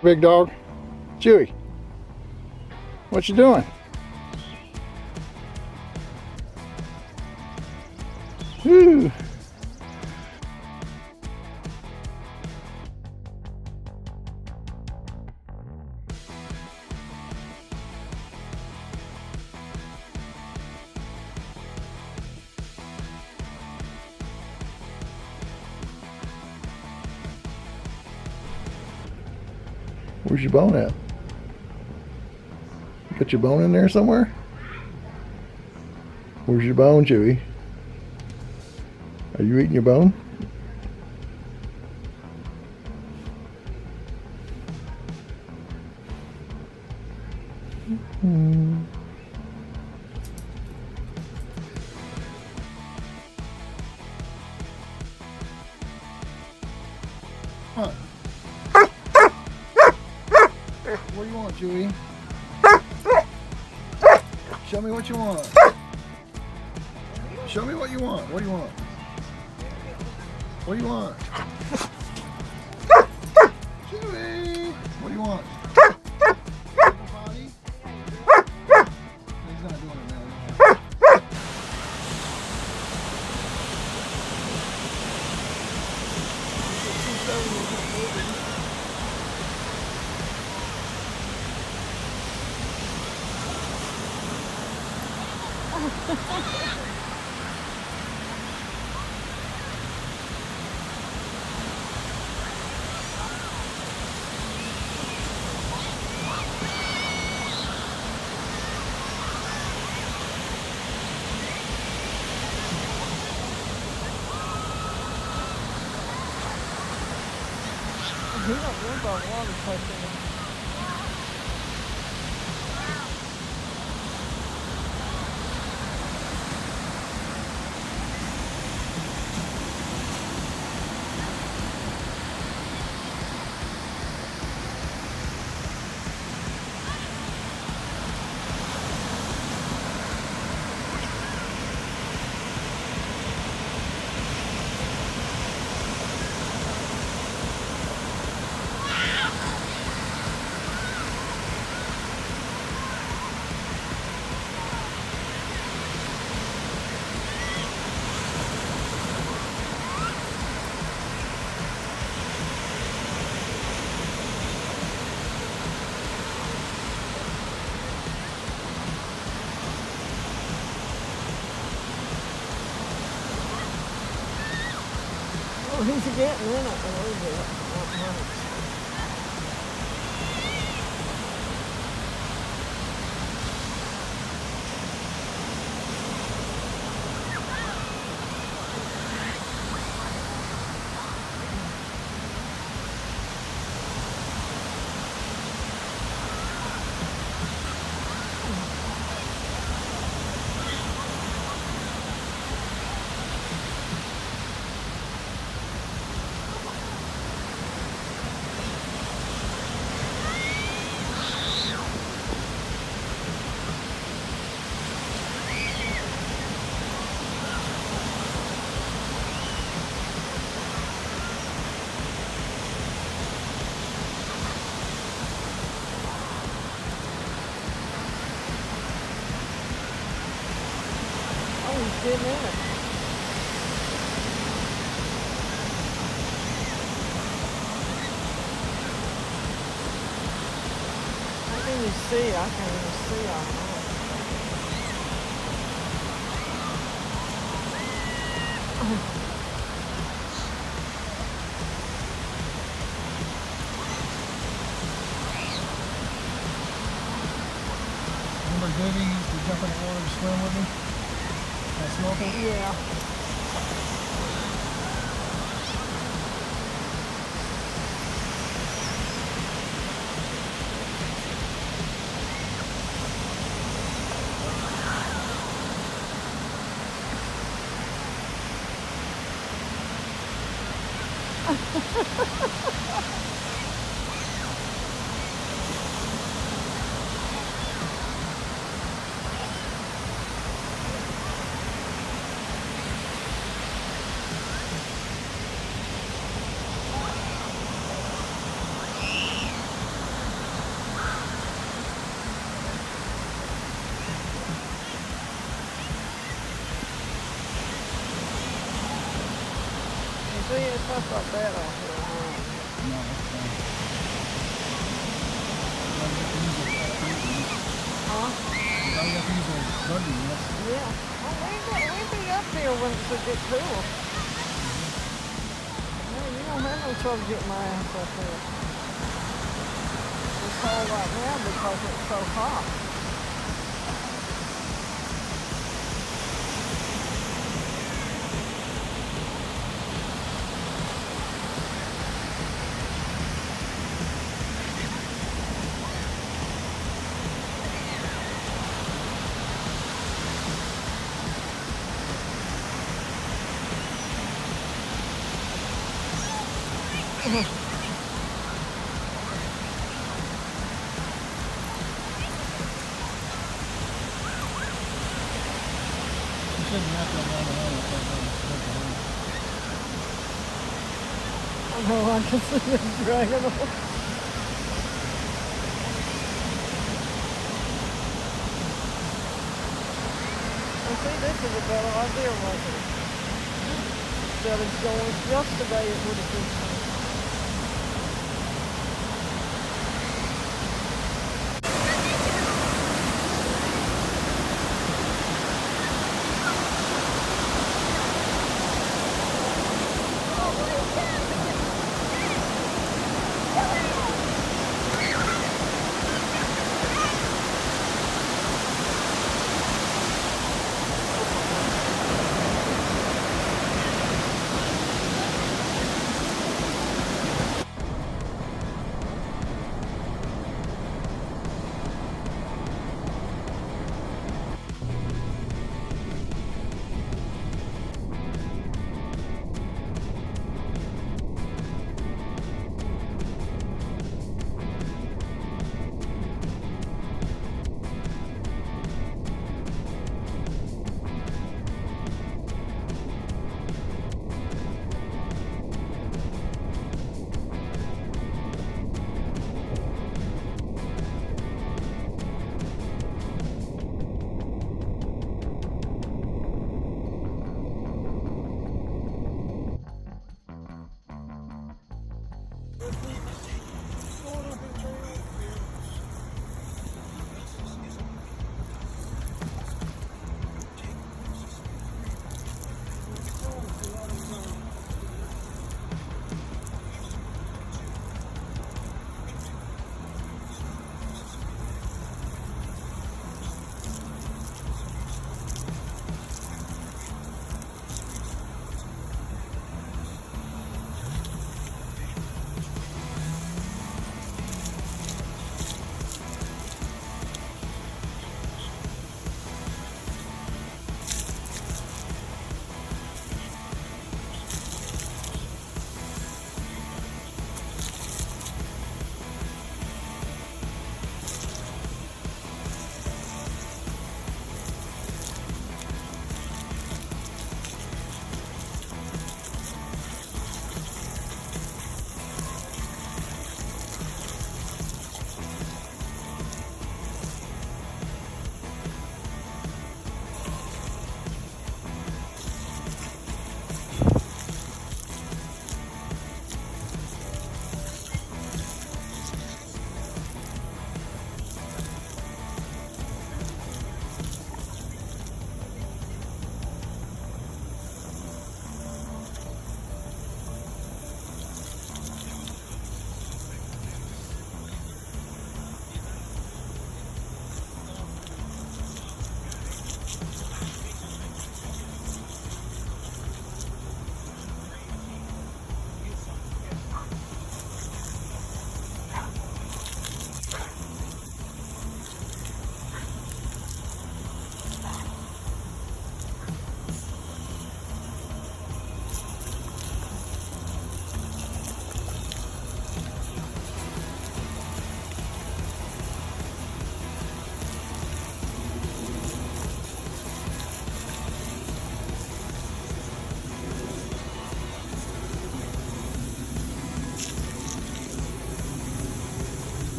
Big dog. Chewy, what you doing? Woo. Where's your bone at? You got your bone in there somewhere? Where's your bone, Chewy? Are you eating your bone? Huh. What do you want, Chewy? Show me what you want. Show me what you want. What do you want? What do you want? Chewy! What do you want? Potty? He's not doing it now. He don't worry about water touching him. Oh, he's getting in it a little bit. Not much. Oh, he's getting in it. How can you see? I can't even see out now. Remember Davey used to jump in the water to swim with me? That snorkel? Yeah. see any stuff like that out here. No, that's fine. Huh? You got to use those buggy, yes. Yeah. Well, we'd be up here when it would get cool. Well, you don't have no trouble getting my ass up there. It's cold right now because it's so hot. You shouldn't have to run around with that. I know, I can see them dragging on. And see, this is a better idea, wasn't it? Instead of going yesterday, it would have been.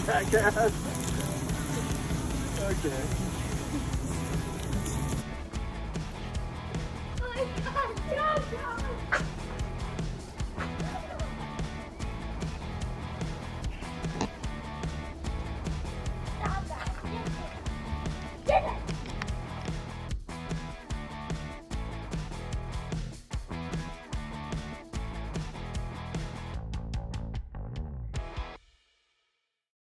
Jackass. Okay. Let's go!